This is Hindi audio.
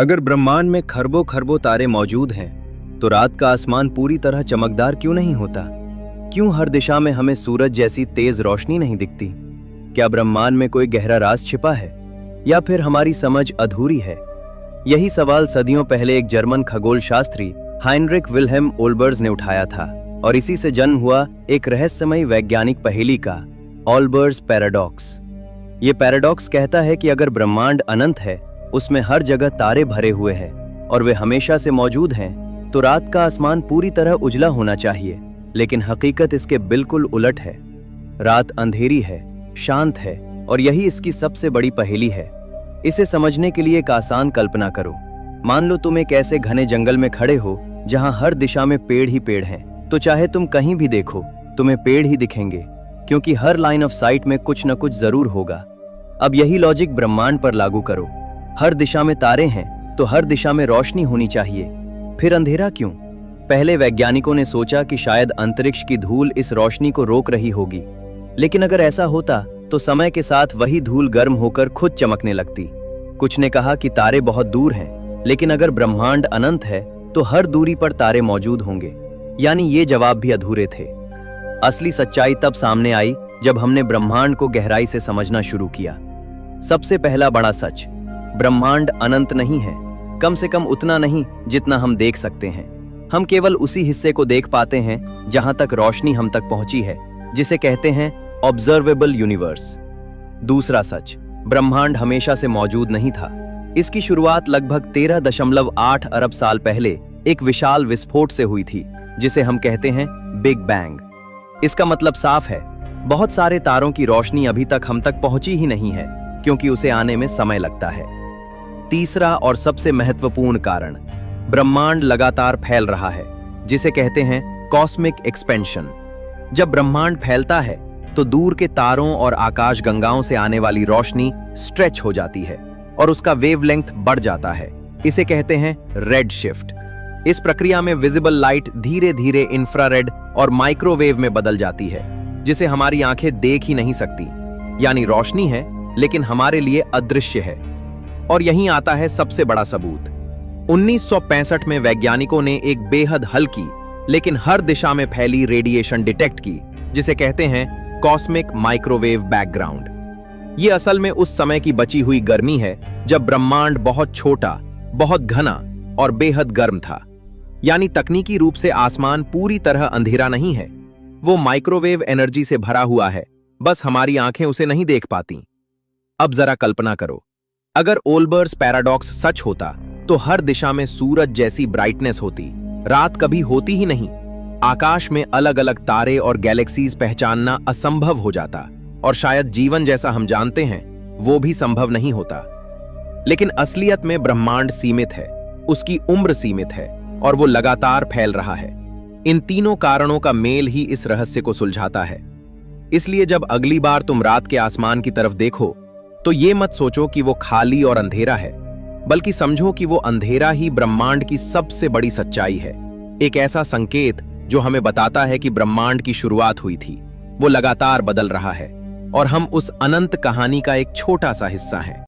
अगर ब्रह्मांड में खरबों खरबों तारे मौजूद हैं, तो रात का आसमान पूरी तरह चमकदार क्यों नहीं होता? क्यों हर दिशा में हमें सूरज जैसी तेज रोशनी नहीं दिखती? क्या ब्रह्मांड में कोई गहरा राज छिपा है, या फिर हमारी समझ अधूरी है? यही सवाल सदियों पहले एक जर्मन खगोल शास्त्री हाइनरिक विल्हेम ओल्बर्स ने उठाया था, और इसी से जन्म हुआ एक रहस्यमयी वैज्ञानिक पहेली का, ओल्बर्स पैराडॉक्स। ये पैराडॉक्स कहता है कि अगर ब्रह्मांड अनंत है, उसमें हर जगह तारे भरे हुए हैं और वे हमेशा से मौजूद हैं, तो रात का आसमान पूरी तरह उजला होना चाहिए। लेकिन हकीकत इसके बिल्कुल उलट है। रात अंधेरी है, शांत है, और यही इसकी सबसे बड़ी पहेली है। इसे समझने के लिए एक आसान कल्पना करो। मान लो तुम एक ऐसे घने जंगल में खड़े हो जहां हर दिशा में पेड़ ही पेड़ हैं, तो चाहे तुम कहीं भी देखो तुम्हें पेड़ ही दिखेंगे, क्योंकि हर लाइन ऑफ साइट में कुछ न कुछ जरूर होगा। अब यही लॉजिक ब्रह्मांड पर लागू करो। हर दिशा में तारे हैं, तो हर दिशा में रोशनी होनी चाहिए। फिर अंधेरा क्यों? पहले वैज्ञानिकों ने सोचा कि शायद अंतरिक्ष की धूल इस रोशनी को रोक रही होगी। लेकिन अगर ऐसा होता तो समय के साथ वही धूल गर्म होकर खुद चमकने लगती। कुछ ने कहा कि तारे बहुत दूर हैं, लेकिन अगर ब्रह्मांड अनंत है तो हर दूरी पर तारे मौजूद होंगे। यानी ये जवाब भी अधूरे थे। असली सच्चाई तब सामने आई जब हमने ब्रह्मांड को गहराई से समझना शुरू किया। सबसे पहला बड़ा सच, ब्रह्मांड अनंत नहीं है, कम से कम उतना नहीं जितना हम देख सकते हैं। हम केवल उसी हिस्से को देख पाते हैं जहां तक रोशनी हम तक पहुंची है, जिसे कहते हैं ऑब्जर्वेबल यूनिवर्स। दूसरा सच, ब्रह्मांड हमेशा से मौजूद नहीं था। इसकी शुरुआत लगभग 13.8 अरब साल पहले एक विशाल विस्फोट से हुई थी, जिसे हम कहते हैं बिग बैंग। इसका मतलब साफ है, बहुत सारे तारों की रोशनी अभी तक हम तक पहुंची ही नहीं है, क्योंकि उसे आने में समय लगता है। तीसरा और सबसे महत्वपूर्ण कारण, ब्रह्मांड लगातार फैल रहा है, जिसे कहते हैं कॉस्मिक एक्सपेंशन। जब ब्रह्मांड फैलता है तो दूर के तारों और आकाशगंगाओं से आने वाली रोशनी स्ट्रेच हो जाती है और उसका वेवलेंथ बढ़ जाता है। इसे कहते हैं रेड शिफ्ट। इस प्रक्रिया में विजिबल लाइट धीरे धीरे इंफ्रारेड और माइक्रोवेव में बदल जाती है, जिसे हमारी आंखें देख ही नहीं सकती। यानी रोशनी है, लेकिन हमारे लिए अदृश्य है। और यहीं आता है सबसे बड़ा सबूत। 1965 में वैज्ञानिकों ने एक बेहद हल्की लेकिन हर दिशा में फैली रेडिएशन डिटेक्ट की, जिसे कहते हैं कॉस्मिक माइक्रोवेव बैकग्राउंड। ये असल में उस समय की बची हुई गर्मी है जब ब्रह्मांड बहुत छोटा, बहुत घना और बेहद गर्म था। यानी तकनीकी रूप से आसमान पूरी तरह अंधेरा नहीं है, वो माइक्रोवेव एनर्जी से भरा हुआ है, बस हमारी आंखें उसे नहीं देख पाती। अब जरा कल्पना करो, अगर ओल्बर्स पैराडॉक्स सच होता तो हर दिशा में सूरज जैसी ब्राइटनेस होती, रात कभी होती ही नहीं, आकाश में अलग अलग तारे और गैलेक्सीज पहचानना असंभव हो जाता, और शायद जीवन जैसा हम जानते हैं वो भी संभव नहीं होता। लेकिन असलियत में ब्रह्मांड सीमित है, उसकी उम्र सीमित है, और वो लगातार फैल रहा है। इन तीनों कारणों का मेल ही इस रहस्य को सुलझाता है। इसलिए जब अगली बार तुम रात के आसमान की तरफ देखो, तो ये मत सोचो कि वो खाली और अंधेरा है, बल्कि समझो कि वो अंधेरा ही ब्रह्मांड की सबसे बड़ी सच्चाई है। एक ऐसा संकेत जो हमें बताता है कि ब्रह्मांड की शुरुआत हुई थी, वो लगातार बदल रहा है, और हम उस अनंत कहानी का एक छोटा सा हिस्सा हैं।